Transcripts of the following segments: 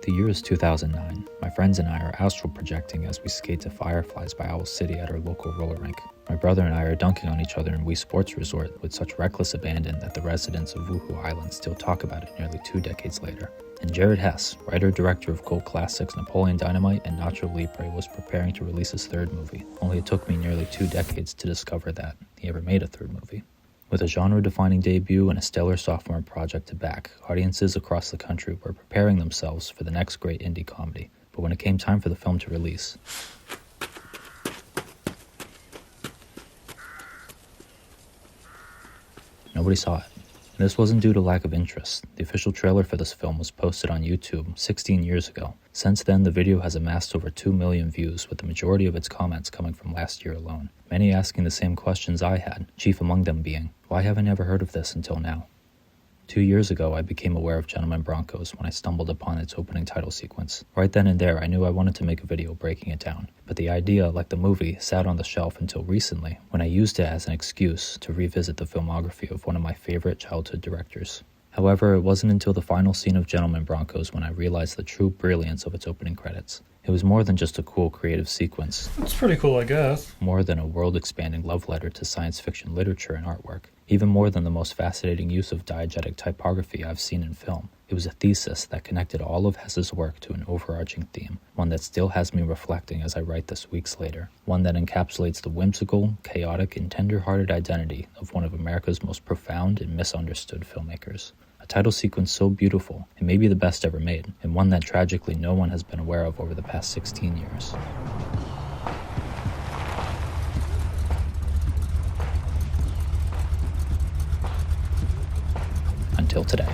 The year is 2009. My friends and I are astral projecting as we skate to Fireflies by Owl City at our local roller rink. My brother and I are dunking on each other in Wii Sports Resort with such reckless abandon that the residents of Wuhu Island still talk about it nearly 2 decades later. And Jared Hess, writer-director of cult classics Napoleon Dynamite and Nacho Libre, was preparing to release his third movie, only it took me nearly 2 decades to discover that he ever made a third movie. With a genre-defining debut and a stellar sophomore project to back, audiences across the country were preparing themselves for the next great indie comedy. But when it came time for the film to release, nobody saw it. And this wasn't due to lack of interest. The official trailer for this film was posted on YouTube 16 years ago. Since then, the video has amassed over 2 million views, with the majority of its comments coming from last year alone. Many asking the same questions I had, chief among them being, why haven't I ever heard of this until now? 2 years ago, I became aware of Gentlemen Broncos when I stumbled upon its opening title sequence. Right then and there, I knew I wanted to make a video breaking it down. But the idea, like the movie, sat on the shelf until recently, when I used it as an excuse to revisit the filmography of one of my favorite childhood directors. However, it wasn't until the final scene of Gentlemen Broncos when I realized the true brilliance of its opening credits. It was more than just a cool creative sequence. It's pretty cool, I guess. More than a world-expanding love letter to science fiction literature and artwork. Even more than the most fascinating use of diegetic typography I've seen in film. It was a thesis that connected all of Hess's work to an overarching theme, one that still has me reflecting as I write this weeks later, one that encapsulates the whimsical, chaotic, and tender-hearted identity of one of America's most profound and misunderstood filmmakers. A title sequence so beautiful, it may be the best ever made, and one that tragically no one has been aware of over the past 16 years. Until today.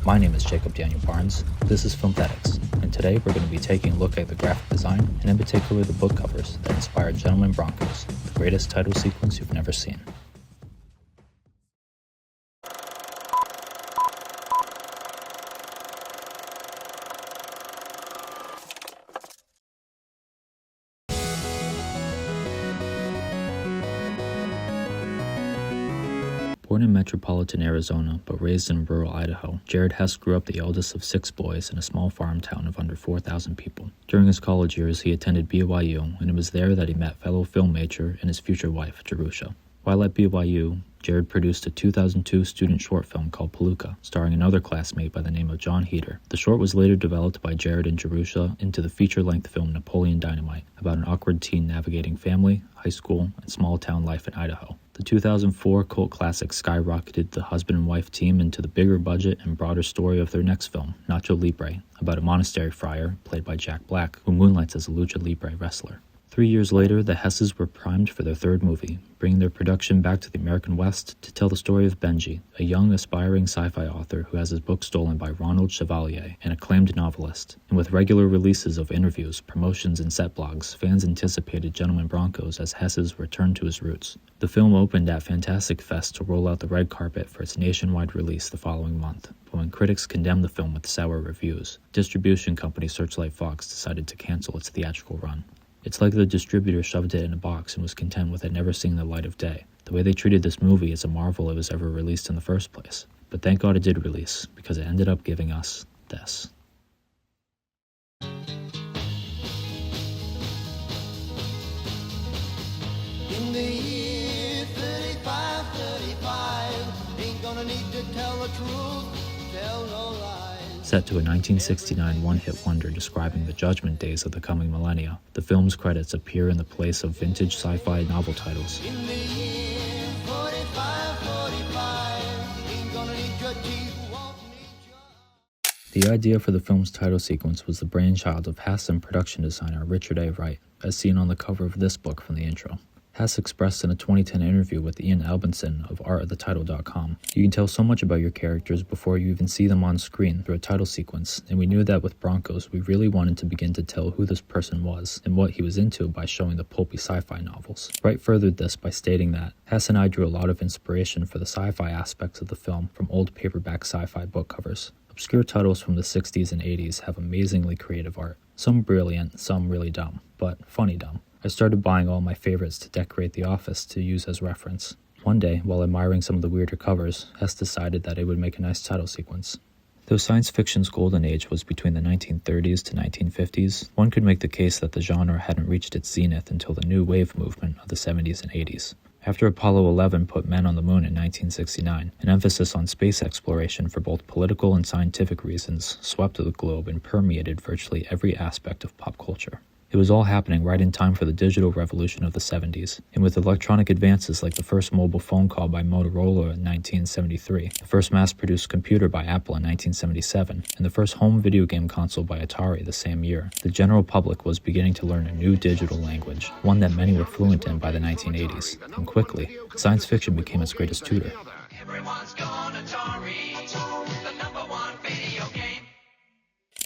My name is Jacob Daniel Barnes, this is Filmthetics, and today we're going to be taking a look at the graphic design, and in particular the book covers that inspired Gentlemen Broncos, the greatest title sequence you've never seen. Born in metropolitan Arizona, but raised in rural Idaho, Jared Hess grew up the eldest of 6 boys in a small farm town of under 4,000 people. During his college years, he attended BYU, and it was there that he met fellow film major and his future wife, Jerusha. While at BYU, Jared produced a 2002 student short film called Palooka, starring another classmate by the name of John Heder. The short was later developed by Jared and Jerusha into the feature-length film Napoleon Dynamite, about an awkward teen navigating family, high school, and small-town life in Idaho. The 2004 cult classic skyrocketed the husband and wife team into the bigger budget and broader story of their next film, Nacho Libre, about a monastery friar, played by Jack Black, who moonlights as a lucha libre wrestler. 3 years later, the Hesses were primed for their third movie, bringing their production back to the American West to tell the story of Benji, a young, aspiring sci-fi author who has his book stolen by Ronald Chevalier, an acclaimed novelist. And with regular releases of interviews, promotions, and set blogs, fans anticipated Gentlemen Broncos as Hesses returned to his roots. The film opened at Fantastic Fest to roll out the red carpet for its nationwide release the following month. But when critics condemned the film with sour reviews, distribution company Searchlight Fox decided to cancel its theatrical run. It's like the distributor shoved it in a box and was content with it never seeing the light of day. The way they treated this movie is a marvel it was ever released in the first place. But thank God it did release, because it ended up giving us this. In the year 35, ain't gonna need to tell the truth, tell no lies. Set to a 1969 one-hit wonder describing the judgment days of the coming millennia, the film's credits appear in the place of vintage sci-fi novel titles. In the year 45, ain't gonna need your teeth, won't need your... The idea for the film's title sequence was the brainchild of Hess and production designer Richard A. Wright, as seen on the cover of this book from the intro. Hess expressed in a 2010 interview with Ian Albinson of artofthetitle.com, "You can tell so much about your characters before you even see them on screen through a title sequence, and we knew that with Broncos we really wanted to begin to tell who this person was and what he was into by showing the pulpy sci-fi novels." Wright furthered this by stating that, "Hess and I drew a lot of inspiration for the sci-fi aspects of the film from old paperback sci-fi book covers. Obscure titles from the 60s and 80s have amazingly creative art. Some brilliant, some really dumb, but funny dumb. I started buying all my favorites to decorate the office to use as reference. One day, while admiring some of the weirder covers, Hess decided that it would make a nice title sequence. Though science fiction's golden age was between the 1930s to 1950s, one could make the case that the genre hadn't reached its zenith until the new wave movement of the 70s and 80s. After Apollo 11 put men on the moon in 1969, an emphasis on space exploration for both political and scientific reasons swept the globe and permeated virtually every aspect of pop culture. It was all happening right in time for the digital revolution of the 70s, and with electronic advances like the first mobile phone call by Motorola in 1973, the first mass-produced computer by Apple in 1977, and the first home video game console by Atari the same year, the general public was beginning to learn a new digital language, one that many were fluent in by the 1980s, and quickly, science fiction became its greatest tutor. Everyone's gone Atari, the #1 video game.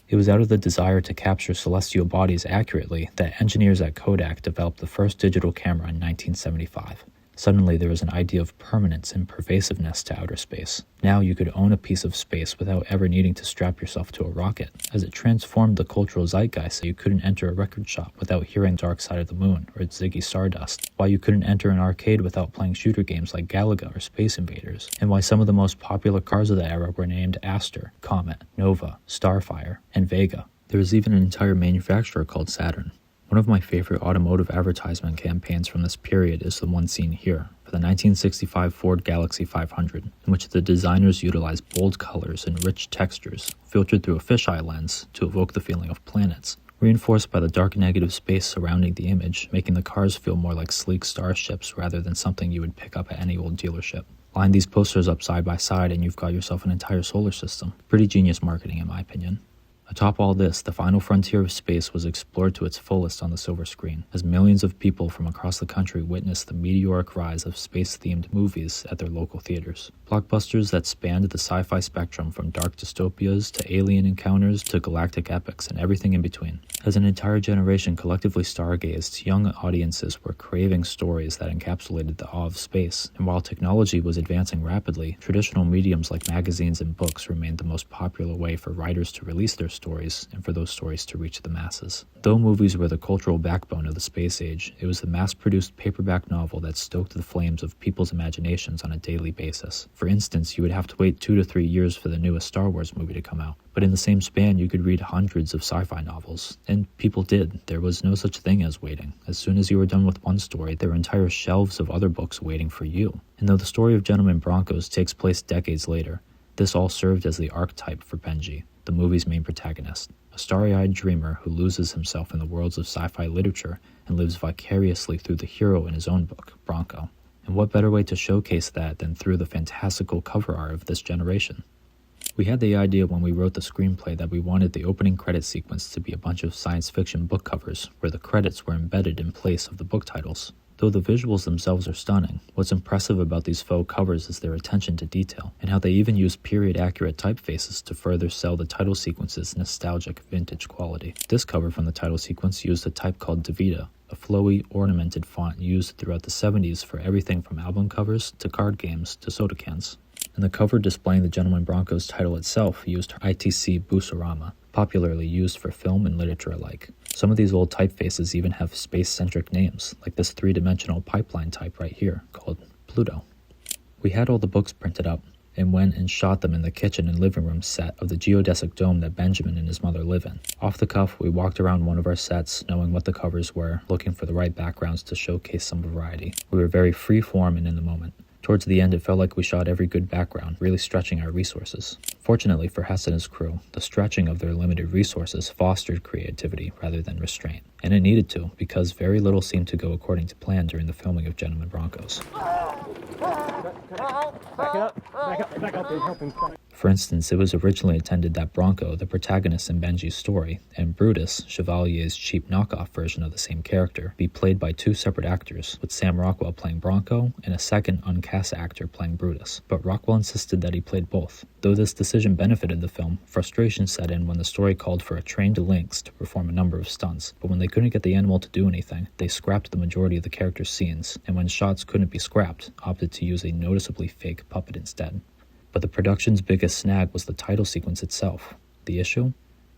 It was out of the desire to capture celestial bodies accurately that engineers at Kodak developed the first digital camera in 1975. Suddenly, there was an idea of permanence and pervasiveness to outer space. Now you could own a piece of space without ever needing to strap yourself to a rocket, as it transformed the cultural zeitgeist that you couldn't enter a record shop without hearing Dark Side of the Moon or Ziggy Stardust, why you couldn't enter an arcade without playing shooter games like Galaga or Space Invaders, and why some of the most popular cars of the era were named Aster, Comet, Nova, Starfire, and Vega. There was even an entire manufacturer called Saturn. One of my favorite automotive advertisement campaigns from this period is the one seen here, for the 1965 Ford Galaxy 500, in which the designers utilized bold colors and rich textures, filtered through a fisheye lens to evoke the feeling of planets, reinforced by the dark negative space surrounding the image, making the cars feel more like sleek starships rather than something you would pick up at any old dealership. Line these posters up side by side and you've got yourself an entire solar system. Pretty genius marketing in my opinion. Atop all this, the final frontier of space was explored to its fullest on the silver screen, as millions of people from across the country witnessed the meteoric rise of space-themed movies at their local theaters. Blockbusters that spanned the sci-fi spectrum from dark dystopias to alien encounters to galactic epics and everything in between. As an entire generation collectively stargazed, young audiences were craving stories that encapsulated the awe of space, and while technology was advancing rapidly, traditional mediums like magazines and books remained the most popular way for writers to release their stories and for those stories to reach the masses. Though movies were the cultural backbone of the space age, it was the mass-produced paperback novel that stoked the flames of people's imaginations on a daily basis. For instance, you would have to wait 2 to 3 years for the newest Star Wars movie to come out, but in the same span you could read hundreds of sci-fi novels, and people did. There was no such thing as waiting. As soon as you were done with one story, there were entire shelves of other books waiting for you. And though the story of Gentlemen Broncos takes place decades later, this all served as the archetype for Benji, the movie's main protagonist, a starry-eyed dreamer who loses himself in the worlds of sci-fi literature and lives vicariously through the hero in his own book, Bronco. And what better way to showcase that than through the fantastical cover art of this generation? We had the idea when we wrote the screenplay that we wanted the opening credit sequence to be a bunch of science fiction book covers where the credits were embedded in place of the book titles. Though the visuals themselves are stunning, what's impressive about these faux covers is their attention to detail, and how they even use period-accurate typefaces to further sell the title sequence's nostalgic vintage quality. This cover from the title sequence used a type called DeVita, a flowy, ornamented font used throughout the 70s for everything from album covers to card games to soda cans. And the cover displaying the Gentlemen Broncos title itself used ITC Busorama, popularly used for film and literature alike. Some of these old typefaces even have space-centric names, like this 3-dimensional pipeline type right here, called Pluto. We had all the books printed up, and went and shot them in the kitchen and living room set of the geodesic dome that Benjamin and his mother live in. Off the cuff, we walked around one of our sets, knowing what the covers were, looking for the right backgrounds to showcase some variety. We were very free-form and in the moment. Towards the end, it felt like we shot every good background, really stretching our resources. Fortunately for Hess and his crew, the stretching of their limited resources fostered creativity rather than restraint. And it needed to, because very little seemed to go according to plan during the filming of Gentlemen Broncos. For instance, it was originally intended that Bronco, the protagonist in Benji's story, and Brutus, Chevalier's cheap knockoff version of the same character, be played by 2 separate actors, with Sam Rockwell playing Bronco and a second uncast actor playing Brutus. But Rockwell insisted that he played both. Though this decision benefited the film, frustration set in when the story called for a trained lynx to perform a number of stunts, but when they couldn't get the animal to do anything, they scrapped the majority of the character's scenes, and when shots couldn't be scrapped, opted to use a noticeably fake puppet instead. But the production's biggest snag was the title sequence itself. The issue?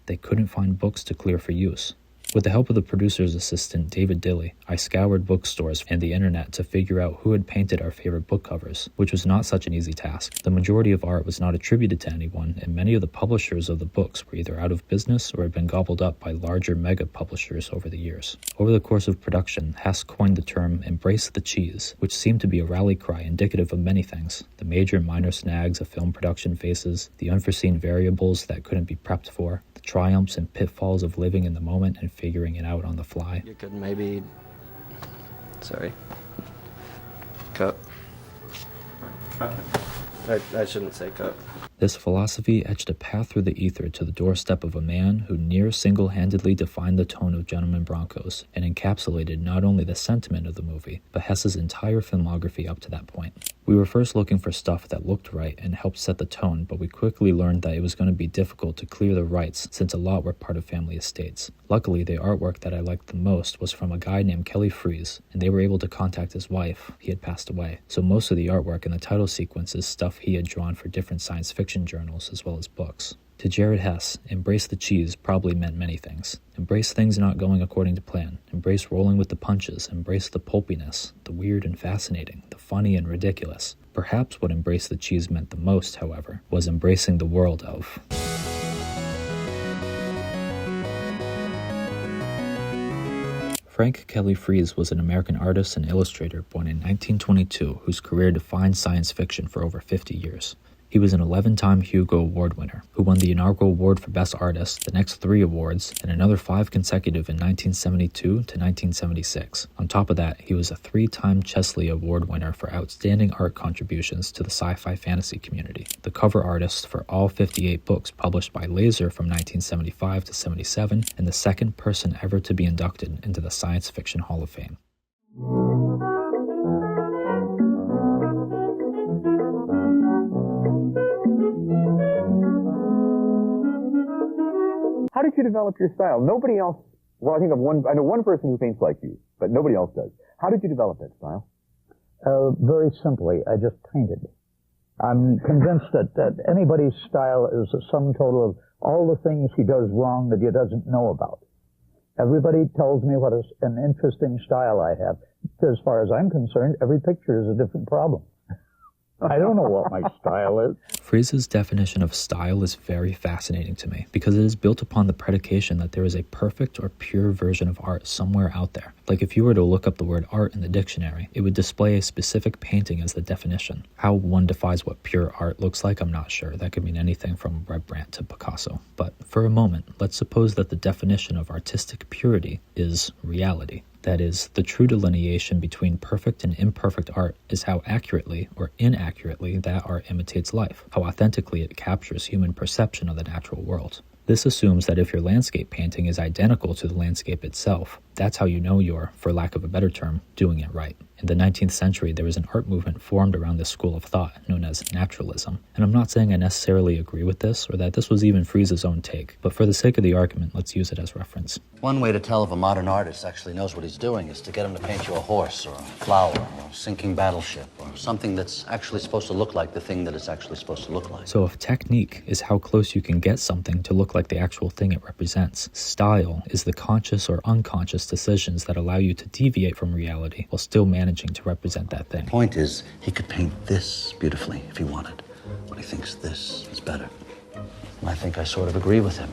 They couldn't find books to clear for use. With the help of the producer's assistant, David Dilley, I scoured bookstores and the internet to figure out who had painted our favorite book covers, which was not such an easy task. The majority of art was not attributed to anyone, and many of the publishers of the books were either out of business or had been gobbled up by larger mega publishers over the years. Over the course of production, Hess coined the term "embrace the cheese," which seemed to be a rally cry indicative of many things: the major and minor snags a film production faces, the unforeseen variables that couldn't be prepped for, the triumphs and pitfalls of living in the moment and figuring it out on the fly. You could maybe... Sorry. Cut. I shouldn't say cut. This philosophy etched a path through the ether to the doorstep of a man who near single-handedly defined the tone of Gentlemen Broncos and encapsulated not only the sentiment of the movie, but Hess's entire filmography up to that point. We were first looking for stuff that looked right and helped set the tone, but we quickly learned that it was going to be difficult to clear the rights since a lot were part of family estates. Luckily, the artwork that I liked the most was from a guy named Kelly Freas, and they were able to contact his wife. He had passed away, so most of the artwork in the title sequence is stuff he had drawn for different science fiction journals as well as books. To Jared Hess, embrace the cheese probably meant many things. Embrace things not going according to plan. Embrace rolling with the punches. Embrace the pulpiness, the weird and fascinating, the funny and ridiculous. Perhaps what embrace the cheese meant the most, however, was embracing the world of... Frank Kelly Freas was an American artist and illustrator born in 1922 whose career defined science fiction for over 50 years. He was an 11-time Hugo Award winner, who won the inaugural award for Best Artist, the next 3 awards, and another 5 consecutive in 1972 to 1976. On top of that, he was a 3-time Chesley Award winner for outstanding art contributions to the sci-fi fantasy community, the cover artist for all 58 books published by Laser from 1975 to 77, and the second person ever to be inducted into the Science Fiction Hall of Fame. How did you develop your style? Nobody else, well, I know one person who paints like you, but nobody else does. How did you develop that style? Very simply, I just painted. I'm convinced that anybody's style is a sum total of all the things he does wrong that he doesn't know about. Everybody tells me what an interesting style I have. As far as I'm concerned, every picture is a different problem. I don't know what my style is. Freas' definition of style is very fascinating to me because it is built upon the predication that there is a perfect or pure version of art somewhere out there. Like if you were to look up the word art in the dictionary, it would display a specific painting as the definition. How one defines what pure art looks like, I'm not sure. That could mean anything from Rembrandt to Picasso. But for a moment, let's suppose that the definition of artistic purity is reality. That is, the true delineation between perfect and imperfect art is how accurately or inaccurately that art imitates life, how authentically it captures human perception of the natural world. This assumes that if your landscape painting is identical to the landscape itself, that's how you know you're, for lack of a better term, doing it right. In the 19th century, there was an art movement formed around this school of thought known as naturalism. And I'm not saying I necessarily agree with this or that this was even Freas' own take, but for the sake of the argument, let's use it as reference. One way to tell if a modern artist actually knows what he's doing is to get him to paint you a horse or a flower or a sinking battleship or something that's actually supposed to look like the thing that it's actually supposed to look like. So if technique is how close you can get something to look like the actual thing it represents, style is the conscious or unconscious decisions that allow you to deviate from reality while still managing to represent that thing. The point is, he could paint this beautifully if he wanted, but he thinks this is better. And I think I sort of agree with him.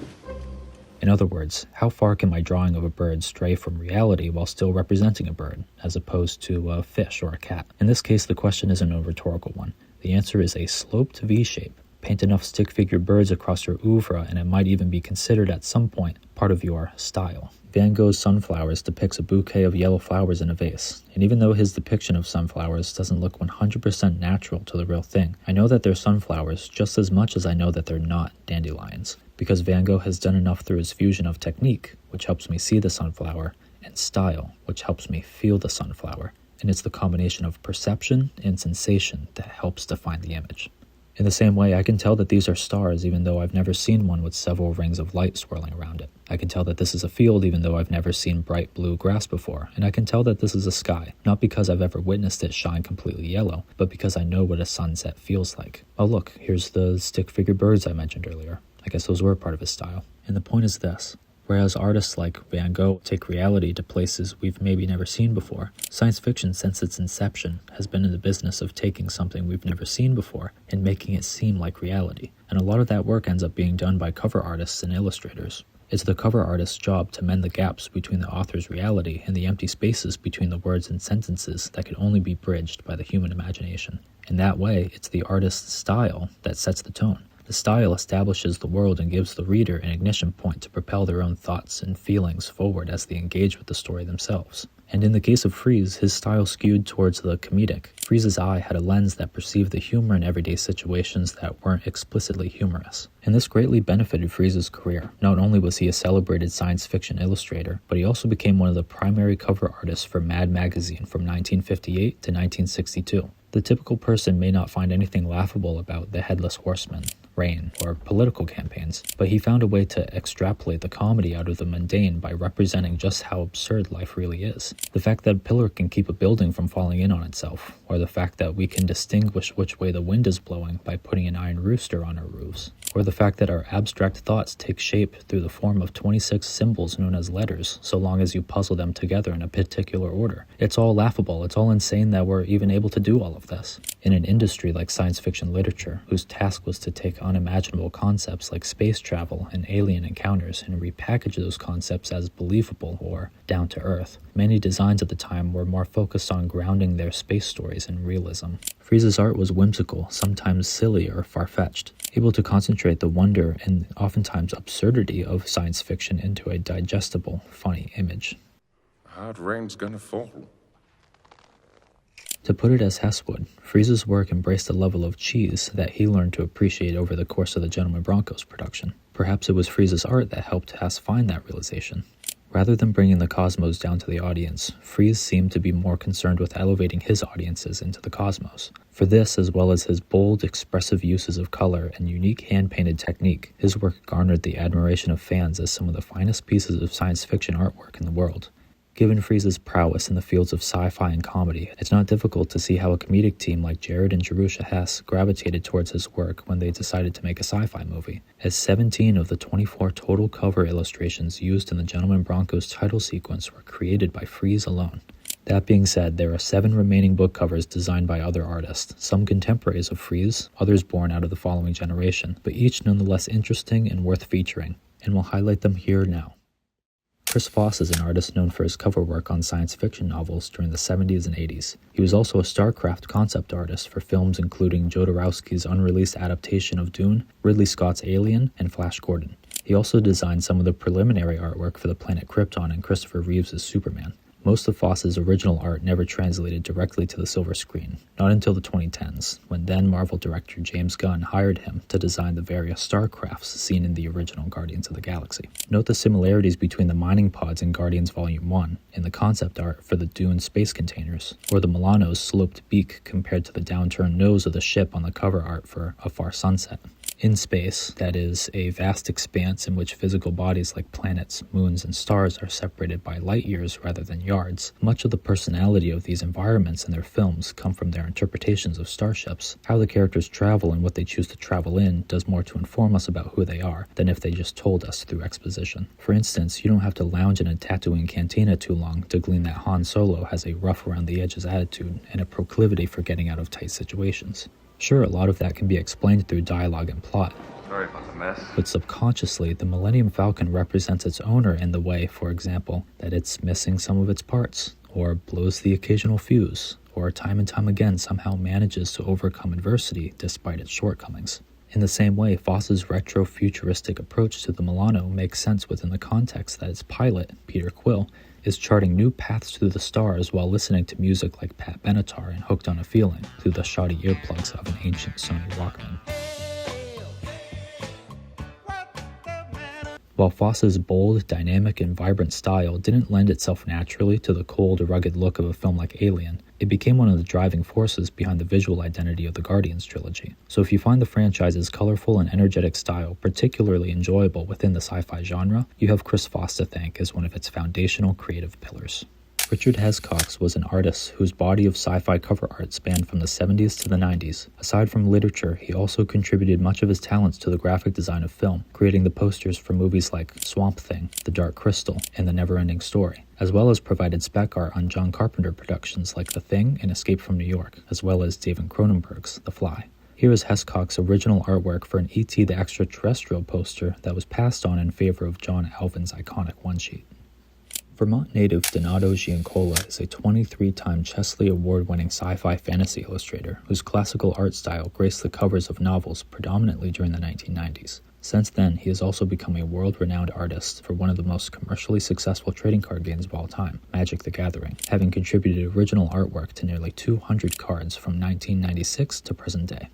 In other words, how far can my drawing of a bird stray from reality while still representing a bird, as opposed to a fish or a cat? In this case, the question isn't a rhetorical one. The answer is a sloped V-shape. Paint enough stick figure birds across your oeuvre and it might even be considered at some point part of your style. Van Gogh's Sunflowers depicts a bouquet of yellow flowers in a vase, and even though his depiction of sunflowers doesn't look 100% natural to the real thing, I know that they're sunflowers just as much as I know that they're not dandelions, because Van Gogh has done enough through his fusion of technique, which helps me see the sunflower, and style, which helps me feel the sunflower, and it's the combination of perception and sensation that helps define the image. In the same way, I can tell that these are stars even though I've never seen one with several rings of light swirling around it. I can tell that this is a field even though I've never seen bright blue grass before, and I can tell that this is a sky, not because I've ever witnessed it shine completely yellow, but because I know what a sunset feels like. Oh look, here's the stick figure birds I mentioned earlier. I guess those were part of his style. And the point is this. Whereas artists like Van Gogh take reality to places we've maybe never seen before, science fiction since its inception has been in the business of taking something we've never seen before and making it seem like reality. And a lot of that work ends up being done by cover artists and illustrators. It's the cover artist's job to mend the gaps between the author's reality and the empty spaces between the words and sentences that could only be bridged by the human imagination. In that way, it's the artist's style that sets the tone. The style establishes the world and gives the reader an ignition point to propel their own thoughts and feelings forward as they engage with the story themselves. And in the case of Friese, his style skewed towards the comedic. Friese's eye had a lens that perceived the humor in everyday situations that weren't explicitly humorous. And this greatly benefited Friese's career. Not only was he a celebrated science fiction illustrator, but he also became one of the primary cover artists for Mad magazine from 1958 to 1962. The typical person may not find anything laughable about the Headless Horseman, Rain, or political campaigns, but he found a way to extrapolate the comedy out of the mundane by representing just how absurd life really is. The fact that a pillar can keep a building from falling in on itself, or the fact that we can distinguish which way the wind is blowing by putting an iron rooster on our roofs, or the fact that our abstract thoughts take shape through the form of 26 symbols known as letters, so long as you puzzle them together in a particular order. It's all laughable, it's all insane that we're even able to do all of this. In an industry like science fiction literature, whose task was to take unimaginable concepts like space travel and alien encounters and repackage those concepts as believable or down to earth, many designs at the time were more focused on grounding their space stories in realism. Friese's art was whimsical, sometimes silly or far-fetched, able to concentrate the wonder and oftentimes absurdity of science fiction into a digestible, funny image. Hard rain's gonna fall. To put it as Hess would, Friese's work embraced a level of cheese that he learned to appreciate over the course of the Gentleman Broncos production. Perhaps it was Friese's art that helped Hess find that realization. Rather than bringing the cosmos down to the audience, Friese seemed to be more concerned with elevating his audiences into the cosmos. For this, as well as his bold, expressive uses of color and unique hand-painted technique, his work garnered the admiration of fans as some of the finest pieces of science fiction artwork in the world. Given Friese's prowess in the fields of sci-fi and comedy, it's not difficult to see how a comedic team like Jared and Jerusha Hess gravitated towards his work when they decided to make a sci-fi movie, as 17 of the 24 total cover illustrations used in the Gentleman Broncos title sequence were created by Friese alone. That being said, there are 7 remaining book covers designed by other artists, some contemporaries of Friese, others born out of the following generation, but each nonetheless interesting and worth featuring, and we'll highlight them here now. Chris Foss is an artist known for his cover work on science fiction novels during the 70s and 80s. He was also a StarCraft concept artist for films including Jodorowsky's unreleased adaptation of Dune, Ridley Scott's Alien, and Flash Gordon. He also designed some of the preliminary artwork for the planet Krypton and Christopher Reeves' Superman. Most of Foss's original art never translated directly to the silver screen, not until the 2010s, when then Marvel director James Gunn hired him to design the various StarCrafts seen in the original Guardians of the Galaxy. Note the similarities between the mining pods in Guardians Volume 1 and the concept art for the Dune space containers, or the Milano's sloped beak compared to the downturned nose of the ship on the cover art for A Far Sunset. In space, that is, a vast expanse in which physical bodies like planets, moons, and stars are separated by light years rather than yards, much of the personality of these environments in their films come from their interpretations of starships. How the characters travel and what they choose to travel in does more to inform us about who they are than if they just told us through exposition. For instance, you don't have to lounge in a Tatooine cantina too long to glean that Han Solo has a rough-around-the-edges attitude and a proclivity for getting out of tight situations. Sure, a lot of that can be explained through dialogue and plot. Sorry about the mess. But subconsciously, the Millennium Falcon represents its owner in the way, for example, that it's missing some of its parts, or blows the occasional fuse, or time and time again somehow manages to overcome adversity despite its shortcomings. In the same way, Foss's retro-futuristic approach to the Milano makes sense within the context that its pilot, Peter Quill, is charting new paths through the stars while listening to music like Pat Benatar and Hooked on a Feeling through the shoddy earplugs of an ancient Sony Walkman. While Foss's bold, dynamic, and vibrant style didn't lend itself naturally to the cold, rugged look of a film like Alien, it became one of the driving forces behind the visual identity of the Guardians trilogy. So if you find the franchise's colorful and energetic style particularly enjoyable within the sci-fi genre, you have Chris Foss to thank as one of its foundational creative pillars. Richard Hess Cox was an artist whose body of sci-fi cover art spanned from the 70s to the 90s. Aside from literature, he also contributed much of his talents to the graphic design of film, creating the posters for movies like Swamp Thing, The Dark Crystal, and The Never-Ending Story, as well as provided spec art on John Carpenter productions like The Thing and Escape from New York, as well as David Cronenberg's The Fly. Here is Hess Cox's original artwork for an E.T. the Extraterrestrial poster that was passed on in favor of John Alvin's iconic one-sheet. Vermont native Donato Giancola is a 23-time Chesley Award-winning sci-fi fantasy illustrator whose classical art style graced the covers of novels predominantly during the 1990s. Since then, he has also become a world-renowned artist for one of the most commercially successful trading card games of all time, Magic the Gathering, having contributed original artwork to nearly 200 cards from 1996 to present day.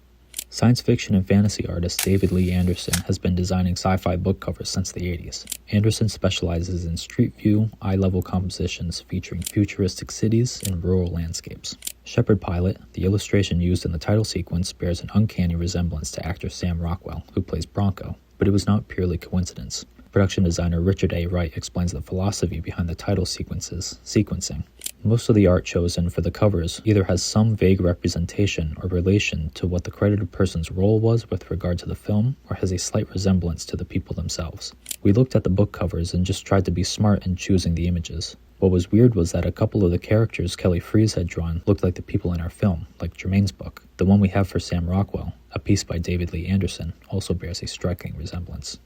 Science fiction and fantasy artist David Lee Anderson has been designing sci-fi book covers since the 80s. Anderson specializes in street view, eye-level compositions featuring futuristic cities and rural landscapes. Shepard Pilot, the illustration used in the title sequence, bears an uncanny resemblance to actor Sam Rockwell, who plays Bronco, but it was not purely coincidence. Production designer Richard A. Wright explains the philosophy behind the title sequences, sequencing. Most of the art chosen for the covers either has some vague representation or relation to what the credited person's role was with regard to the film, or has a slight resemblance to the people themselves. We looked at the book covers and just tried to be smart in choosing the images. What was weird was that a couple of the characters Kelly Freas had drawn looked like the people in our film, like Jermaine's book. The one we have for Sam Rockwell, a piece by David Lee Anderson, also bears a striking resemblance.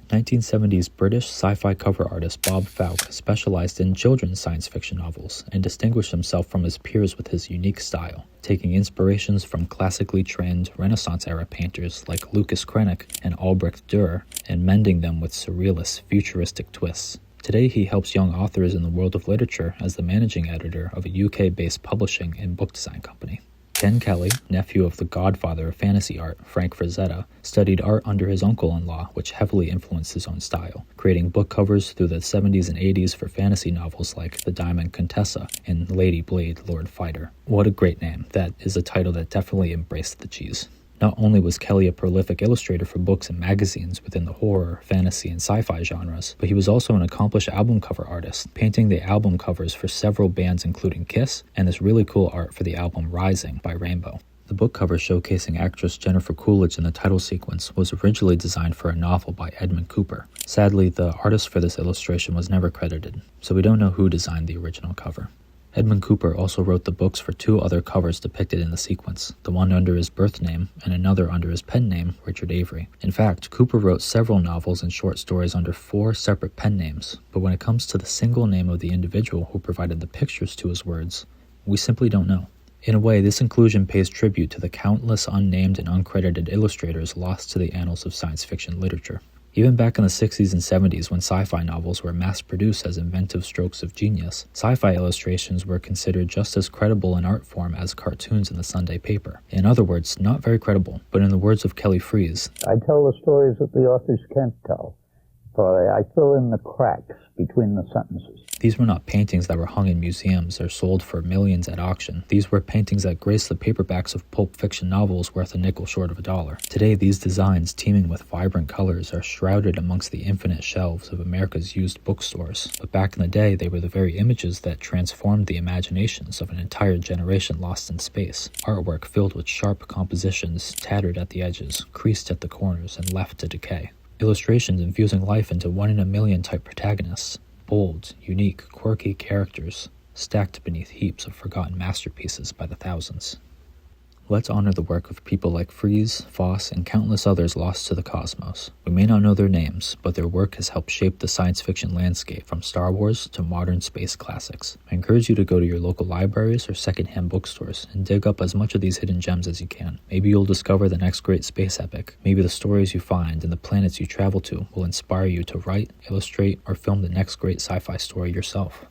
1970s British sci-fi cover artist Bob Falk specialized in children's science fiction novels and distinguished himself from his peers with his unique style, taking inspirations from classically trained Renaissance-era painters like Lucas Krennic and Albrecht Dürer and mending them with surrealist, futuristic twists. Today he helps young authors in the world of literature as the managing editor of a UK-based publishing and book design company. Ken Kelly, nephew of the godfather of fantasy art, Frank Frazetta, studied art under his uncle-in-law, which heavily influenced his own style, creating book covers through the 70s and 80s for fantasy novels like The Diamond Contessa and Lady Blade, Lord Fighter. What a great name. That is a title that definitely embraced the cheese. Not only was Kelly a prolific illustrator for books and magazines within the horror, fantasy, and sci-fi genres, but he was also an accomplished album cover artist, painting the album covers for several bands including Kiss, and this really cool art for the album Rising by Rainbow. The book cover showcasing actress Jennifer Coolidge in the title sequence was originally designed for a novel by Edmund Cooper. Sadly, the artist for this illustration was never credited, so we don't know who designed the original cover. Edmund Cooper also wrote the books for two other covers depicted in the sequence, the one under his birth name and another under his pen name, Richard Avery. In fact, Cooper wrote several novels and short stories under 4 separate pen names, but when it comes to the single name of the individual who provided the pictures to his words, we simply don't know. In a way, this inclusion pays tribute to the countless unnamed and uncredited illustrators lost to the annals of science fiction literature. Even back in the 60s and 70s, when sci-fi novels were mass-produced as inventive strokes of genius, sci-fi illustrations were considered just as credible in art form as cartoons in the Sunday paper. In other words, not very credible, but in the words of Kelly Freas, I tell the stories that the authors can't tell, so I fill in the cracks between the sentences. These were not paintings that were hung in museums or sold for millions at auction. These were paintings that graced the paperbacks of pulp fiction novels worth a nickel short of $1. Today, these designs, teeming with vibrant colors, are shrouded amongst the infinite shelves of America's used bookstores. But back in the day, they were the very images that transformed the imaginations of an entire generation lost in space. Artwork filled with sharp compositions, tattered at the edges, creased at the corners, and left to decay. Illustrations infusing life into one-in-a-million type protagonists. Bold, unique, quirky characters stacked beneath heaps of forgotten masterpieces by the thousands. Let's honor the work of people like Freas, Foss, and countless others lost to the cosmos. We may not know their names, but their work has helped shape the science fiction landscape from Star Wars to modern space classics. I encourage you to go to your local libraries or secondhand bookstores and dig up as much of these hidden gems as you can. Maybe you'll discover the next great space epic. Maybe the stories you find and the planets you travel to will inspire you to write, illustrate, or film the next great sci-fi story yourself.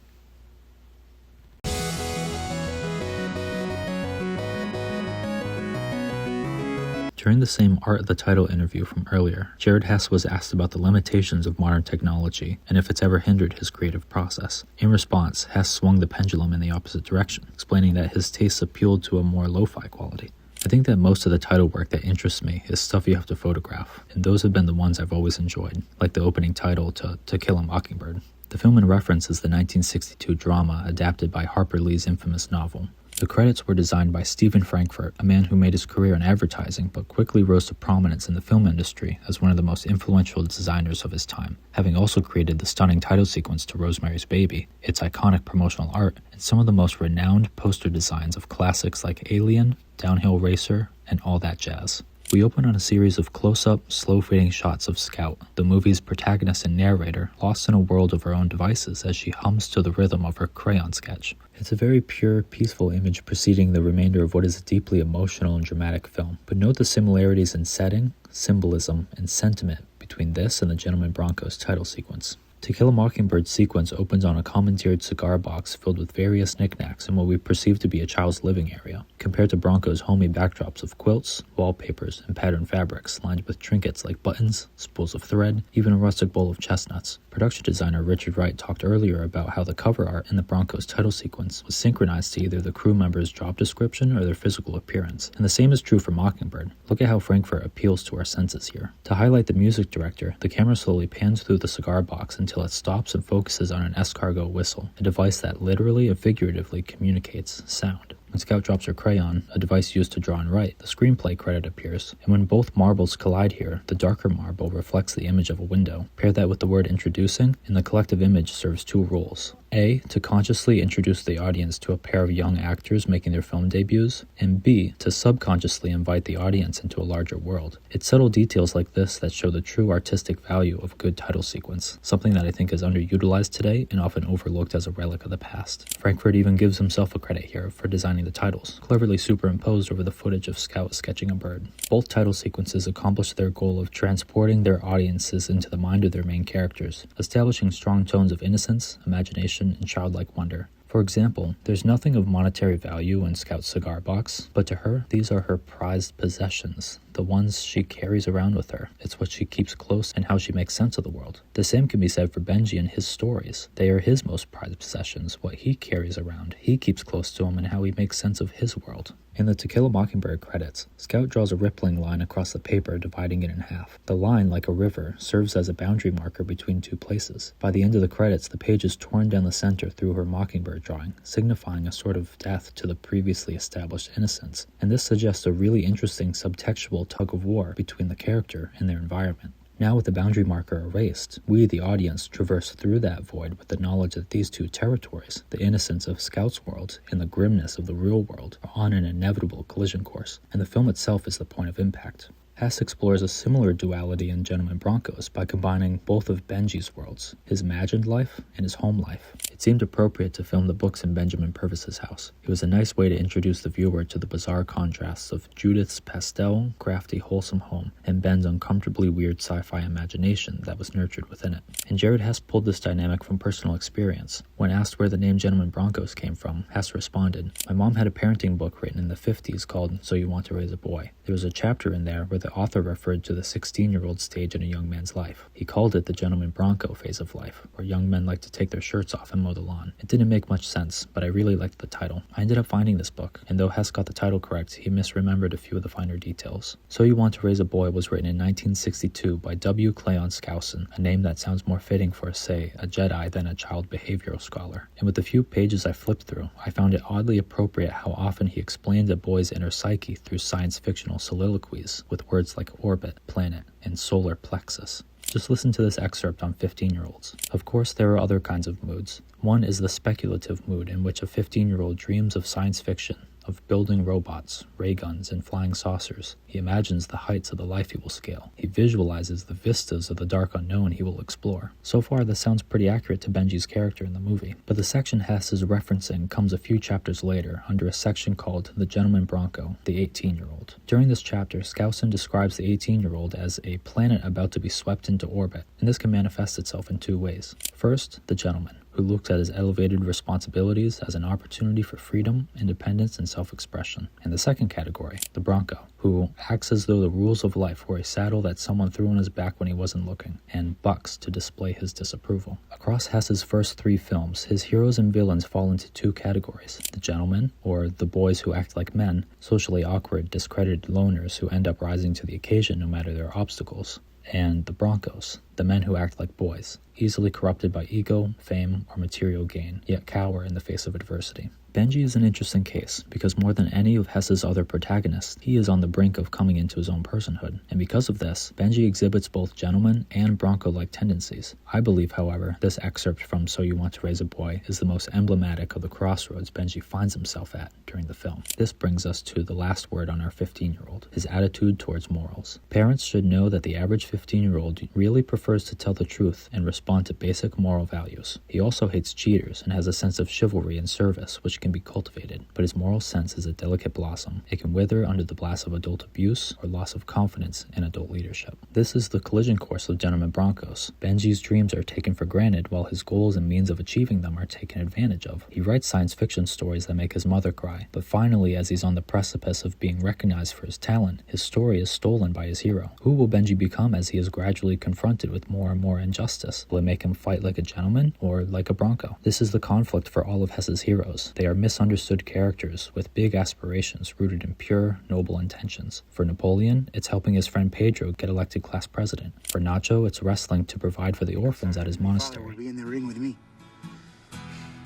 During the same Art the Title interview from earlier, Jared Hess was asked about the limitations of modern technology and if it's ever hindered his creative process. In response, Hess swung the pendulum in the opposite direction, explaining that his tastes appealed to a more lo-fi quality. I think that most of the title work that interests me is stuff you have to photograph, and those have been the ones I've always enjoyed, like the opening title to Kill a Mockingbird. The film in reference is the 1962 drama adapted by Harper Lee's infamous novel. The credits were designed by Stephen Frankfurt, a man who made his career in advertising but quickly rose to prominence in the film industry as one of the most influential designers of his time, having also created the stunning title sequence to Rosemary's Baby, its iconic promotional art, and some of the most renowned poster designs of classics like Alien, Downhill Racer, and all that jazz. We open on a series of close-up, slow-fading shots of Scout, the movie's protagonist and narrator, lost in a world of her own devices as she hums to the rhythm of her crayon sketch. It's a very pure, peaceful image preceding the remainder of what is a deeply emotional and dramatic film. But note the similarities in setting, symbolism, and sentiment between this and the Gentleman Bronco's title sequence. To Kill a Mockingbird's sequence opens on a commandeered cigar box filled with various knickknacks in what we perceive to be a child's living area, compared to Bronco's homey backdrops of quilts, wallpapers, and patterned fabrics lined with trinkets like buttons, spools of thread, even a rustic bowl of chestnuts. Production designer Richard Wright talked earlier about how the cover art in the Bronco's title sequence was synchronized to either the crew member's job description or their physical appearance, and the same is true for Mockingbird. Look at how Frankfurt appeals to our senses here. To highlight the music director, the camera slowly pans through the cigar box until it stops and focuses on an escargot whistle, a device that literally and figuratively communicates sound. When Scout drops her crayon, a device used to draw and write, the screenplay credit appears, and when both marbles collide here, the darker marble reflects the image of a window. Pair that with the word introducing, and the collective image serves two roles. A, to consciously introduce the audience to a pair of young actors making their film debuts, and B, to subconsciously invite the audience into a larger world. It's subtle details like this that show the true artistic value of a good title sequence, something that I think is underutilized today and often overlooked as a relic of the past. Frankfurt even gives himself a credit here for designing the titles, cleverly superimposed over the footage of Scout sketching a bird. Both title sequences accomplish their goal of transporting their audiences into the mind of their main characters, establishing strong tones of innocence, imagination, and childlike wonder. For example, there's nothing of monetary value in Scout's cigar box, but to her, these are her prized possessions, the ones she carries around with her. It's what she keeps close and how she makes sense of the world. The same can be said for Benji and his stories. They are his most prized possessions, what he carries around, he keeps close to him, and how he makes sense of his world. In the To Kill a Mockingbird credits, Scout draws a rippling line across the paper, dividing it in half. The line, like a river, serves as a boundary marker between two places. By the end of the credits, the page is torn down the center through her mockingbird drawing, signifying a sort of death to the previously established innocence, and this suggests a really interesting subtextual tug-of-war between the character and their environment. Now with the boundary marker erased, we, the audience, traverse through that void with the knowledge that these two territories, the innocence of Scout's world and the grimness of the real world, are on an inevitable collision course, and the film itself is the point of impact. Hess explores a similar duality in Gentleman Bronco's by combining both of Benji's worlds, his imagined life and his home life. It seemed appropriate to film the books in Benjamin Purvis's house. It was a nice way to introduce the viewer to the bizarre contrasts of Judith's pastel, crafty, wholesome home and Ben's uncomfortably weird sci-fi imagination that was nurtured within it. And Jared Hess pulled this dynamic from personal experience. When asked where the name Gentleman Bronco's came from, Hess responded, "My mom had a parenting book written in the 50s called So You Want to Raise a Boy. There was a chapter in there where the author referred to the 16-year-old stage in a young man's life. He called it the Gentleman Bronco phase of life, where young men like to take their shirts off and mow the lawn. It didn't make much sense, but I really liked the title. I ended up finding this book, and though Hess got the title correct, he misremembered a few of the finer details. So You Want to Raise a Boy was written in 1962 by W. Cleon Skousen, a name that sounds more fitting for, say, a Jedi than a child behavioral scholar. And with the few pages I flipped through, I found it oddly appropriate how often he explained a boy's inner psyche through science fictional soliloquies with words like orbit, planet, and solar plexus. Just listen to this excerpt on 15-year-olds. Of course, there are other kinds of moods. One is the speculative mood in which a 15-year-old dreams of science fiction, of building robots, ray guns, and flying saucers. He imagines the heights of the life he will scale. He visualizes the vistas of the dark unknown he will explore. So far, this sounds pretty accurate to Benji's character in the movie, but the section Hess is referencing comes a few chapters later under a section called The Gentleman Bronco, the 18-year-old. During this chapter, Skousen describes the 18-year-old as a planet about to be swept into orbit, and this can manifest itself in two ways. First, the gentleman, who looks at his elevated responsibilities as an opportunity for freedom, independence, and self-expression. And the second category, the Bronco, who acts as though the rules of life were a saddle that someone threw on his back when he wasn't looking, and bucks to display his disapproval. Across Hess's first three films, his heroes and villains fall into two categories: the gentlemen, or the boys who act like men, socially awkward, discredited loners who end up rising to the occasion no matter their obstacles, and the Broncos, the men who act like boys, easily corrupted by ego, fame, or material gain, yet cower in the face of adversity. Benji is an interesting case because more than any of Hesse's other protagonists, he is on the brink of coming into his own personhood, and because of this, Benji exhibits both gentleman and Bronco-like tendencies. I believe, however, this excerpt from So You Want to Raise a Boy is the most emblematic of the crossroads Benji finds himself at during the film. This brings us to the last word on our 15-year-old, his attitude towards morals. Parents should know that the average 15-year-old really prefers to tell the truth and respond to basic moral values. He also hates cheaters and has a sense of chivalry and service, which can be cultivated, but his moral sense is a delicate blossom. It can wither under the blast of adult abuse or loss of confidence in adult leadership. This is the collision course of Gentleman Broncos. Benji's dreams are taken for granted while his goals and means of achieving them are taken advantage of. He writes science fiction stories that make his mother cry, but finally, as he's on the precipice of being recognized for his talent, his story is stolen by his hero. Who will Benji become as he is gradually confronted with more and more injustice? Will it make him fight like a gentleman or like a bronco? This is the conflict for all of Hesse's heroes. They are misunderstood characters with big aspirations rooted in pure, noble intentions. For Napoleon, it's helping his friend Pedro get elected class president. For Nacho, it's wrestling to provide for the orphans at his My father monastery. will be in the ring with me.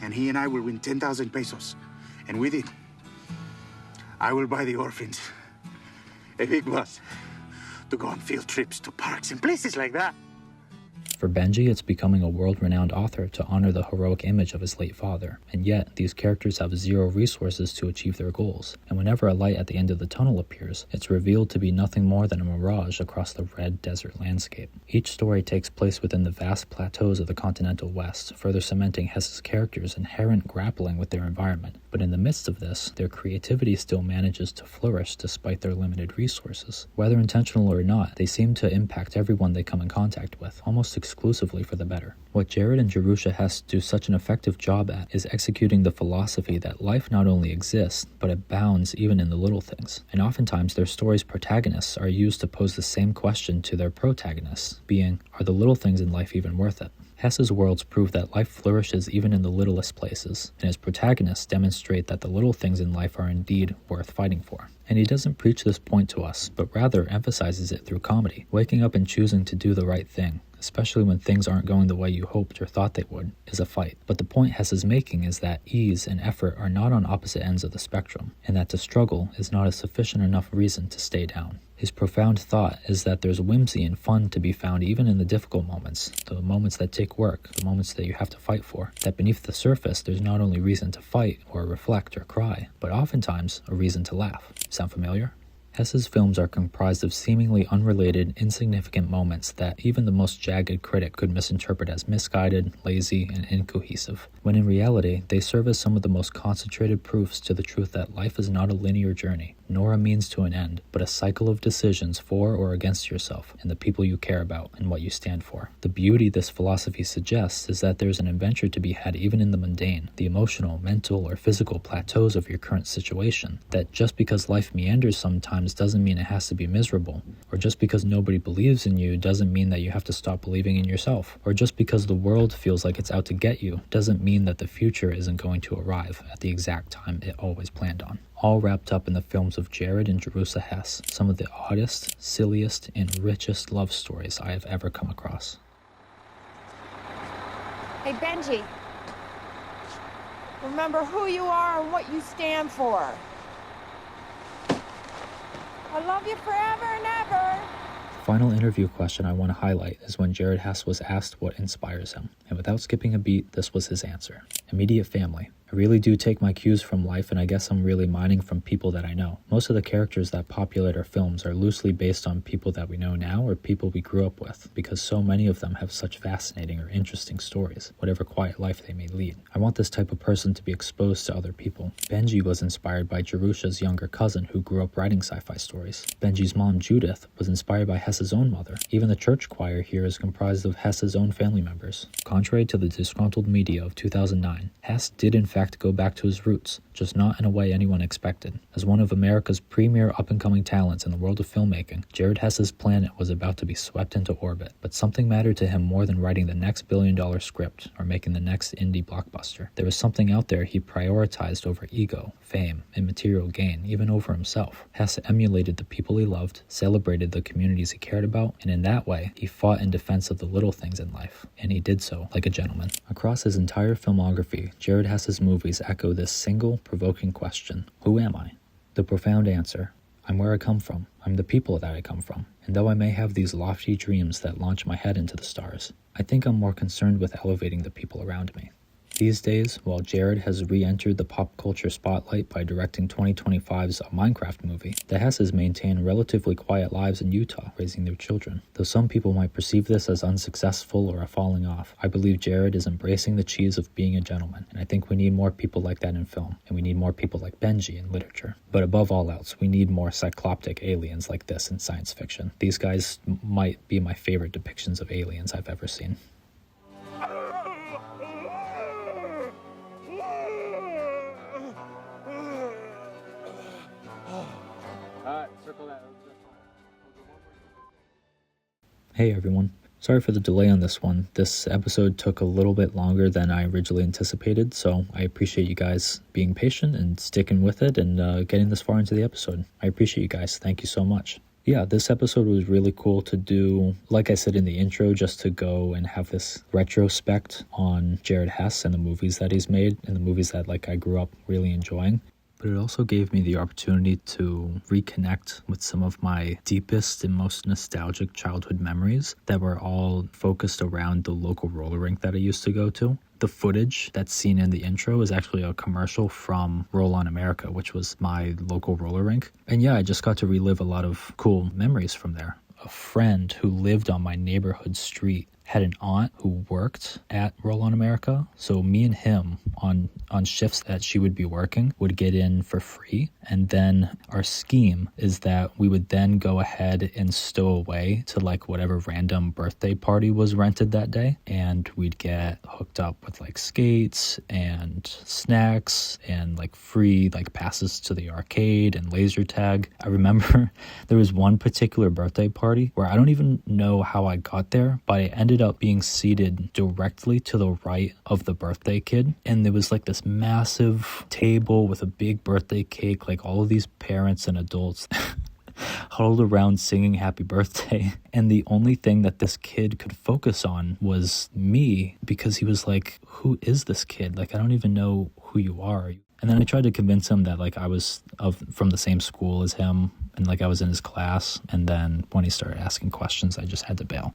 And he and I will win 10,000 pesos. And with it, I will buy the orphans a big bus to go on field trips to parks and places like that. For Benji, it's becoming a world-renowned author to honor the heroic image of his late father, and yet these characters have zero resources to achieve their goals, and whenever a light at the end of the tunnel appears, it's revealed to be nothing more than a mirage across the red desert landscape. Each story takes place within the vast plateaus of the continental West, further cementing Hesse's characters' inherent grappling with their environment. But in the midst of this, their creativity still manages to flourish despite their limited resources. Whether intentional or not, they seem to impact everyone they come in contact with, almost exclusively for the better. What Jared and Jerusha Hess do such an effective job at is executing the philosophy that life not only exists, but abounds even in the little things. And oftentimes their stories' protagonists are used to pose the same question to their protagonists, being, are the little things in life even worth it? Hesse's worlds prove that life flourishes even in the littlest places, and his protagonists demonstrate that the little things in life are indeed worth fighting for. And he doesn't preach this point to us, but rather emphasizes it through comedy. Waking up and choosing to do the right thing, especially when things aren't going the way you hoped or thought they would, is a fight. But the point Hess is making is that ease and effort are not on opposite ends of the spectrum, and that to struggle is not a sufficient enough reason to stay down. His profound thought is that there's whimsy and fun to be found even in the difficult moments, the moments that take work, the moments that you have to fight for. That beneath the surface, there's not only reason to fight or reflect or cry, but oftentimes a reason to laugh. Sound familiar? Hesse's films are comprised of seemingly unrelated, insignificant moments that even the most jagged critic could misinterpret as misguided, lazy, and incohesive, when in reality, they serve as some of the most concentrated proofs to the truth that life is not a linear journey, nor a means to an end, but a cycle of decisions for or against yourself and the people you care about and what you stand for. The beauty this philosophy suggests is that there's an adventure to be had even in the mundane, the emotional, mental, or physical plateaus of your current situation, that just because life meanders sometimes doesn't mean it has to be miserable, or just because nobody believes in you doesn't mean that you have to stop believing in yourself, or just because the world feels like it's out to get you doesn't mean that the future isn't going to arrive at the exact time it always planned on. All wrapped up in the films of Jared and Jerusha Hess, some of the oddest, silliest, and richest love stories I have ever come across. Hey, Benji. Remember who you are and what you stand for. I love you forever and ever. The final interview question I want to highlight is when Jared Hess was asked what inspires him, and without skipping a beat, this was his answer. Immediate family. I really do take my cues from life, and I guess I'm really mining from people that I know. Most of the characters that populate our films are loosely based on people that we know now or people we grew up with, because so many of them have such fascinating or interesting stories, whatever quiet life they may lead. I want this type of person to be exposed to other people. Benji was inspired by Jerusha's younger cousin who grew up writing sci-fi stories. Benji's mom, Judith, was inspired by Hesse's own mother. Even the church choir here is comprised of Hesse's own family members. Contrary to the disgruntled media of 2009, Hess did in fact fact go back to his roots, just not in a way anyone expected. As one of America's premier up-and-coming talents in the world of filmmaking, Jared Hess's planet was about to be swept into orbit, but something mattered to him more than writing the next billion-dollar script or making the next indie blockbuster. There was something out there he prioritized over ego, fame, and material gain, even over himself. Hess emulated the people he loved, celebrated the communities he cared about, and in that way, he fought in defense of the little things in life, and he did so like a gentleman. Across his entire filmography, Jared Hess's movies echo this single, provoking question: who am I? The profound answer: I'm where I come from. I'm the people that I come from. And though I may have these lofty dreams that launch my head into the stars, I think I'm more concerned with elevating the people around me. These days, while Jared has re-entered the pop culture spotlight by directing 2025's Minecraft movie, the Hesses maintain relatively quiet lives in Utah, raising their children. Though some people might perceive this as unsuccessful or a falling off, I believe Jared is embracing the cheese of being a gentleman, and I think we need more people like that in film, and we need more people like Benji in literature. But above all else, we need more cycloptic aliens like this in science fiction. These guys might be my favorite depictions of aliens I've ever seen. Hey everyone, sorry for the delay on this one. This episode took a little bit longer than I originally anticipated, so I appreciate you guys being patient and sticking with it and getting this far into the episode. I appreciate you guys. Thank you so much. Yeah, this episode was really cool to do, like I said in the intro, just to go and have this retrospect on Jared Hess and the movies that he's made and the movies that I grew up really enjoying. But it also gave me the opportunity to reconnect with some of my deepest and most nostalgic childhood memories that were all focused around the local roller rink that I used to go to. The footage that's seen in the intro is actually a commercial from Roll On America, which was my local roller rink. And yeah, I just got to relive a lot of cool memories from there. A friend who lived on my neighborhood street had an aunt who worked at Roll On America, so me and him on shifts that she would be working would get in for free, and then our scheme is that we would then go ahead and stow away to whatever random birthday party was rented that day, and we'd get hooked up with skates and snacks and free passes to the arcade and laser tag. I remember there was one particular birthday party where I don't even know how I got there, but I ended up being seated directly to the right of the birthday kid, and there was this massive table with a big birthday cake, all of these parents and adults huddled around singing happy birthday, and the only thing that this kid could focus on was me, because he was who is this kid? I don't even know who you are. And then I tried to convince him that I was from the same school as him, and I was in his class, and then when he started asking questions, I just had to bail.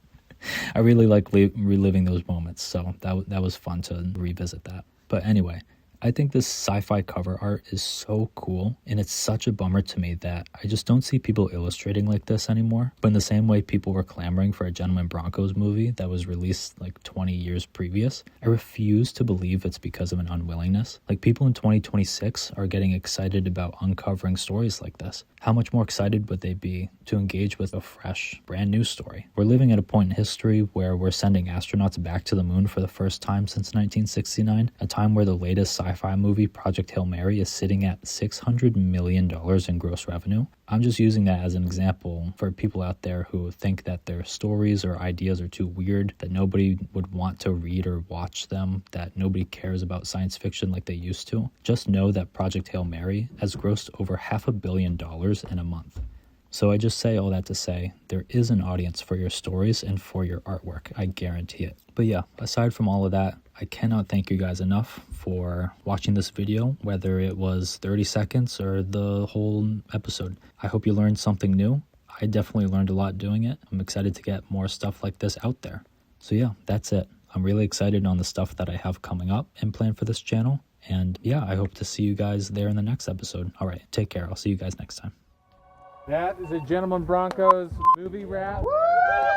I really like reliving those moments, so that was fun to revisit that. But anyway, I think this sci-fi cover art is so cool, and it's such a bummer to me that I just don't see people illustrating like this anymore. But in the same way people were clamoring for a Gentleman Broncos movie that was released 20 years previous, I refuse to believe it's because of an unwillingness. People in 2026 are getting excited about uncovering stories like this. How much more excited would they be to engage with a fresh, brand new story? We're living at a point in history where we're sending astronauts back to the moon for the first time since 1969, a time where the latest sci-fi movie, Project Hail Mary, is sitting at $600 million in gross revenue. I'm just using that as an example for people out there who think that their stories or ideas are too weird, that nobody would want to read or watch them, that nobody cares about science fiction like they used to. Just know that Project Hail Mary has grossed over $500 million in a month. So I just say all that to say, there is an audience for your stories and for your artwork, I guarantee it. But yeah, aside from all of that, I cannot thank you guys enough for watching this video, whether it was 30 seconds or the whole episode. I hope you learned something new. I definitely learned a lot doing it. I'm excited to get more stuff like this out there. So yeah, that's it. I'm really excited on the stuff that I have coming up and planned for this channel. And yeah, I hope to see you guys there in the next episode. All right, take care. I'll see you guys next time. That is a Gentleman Broncos movie wrap. Woo!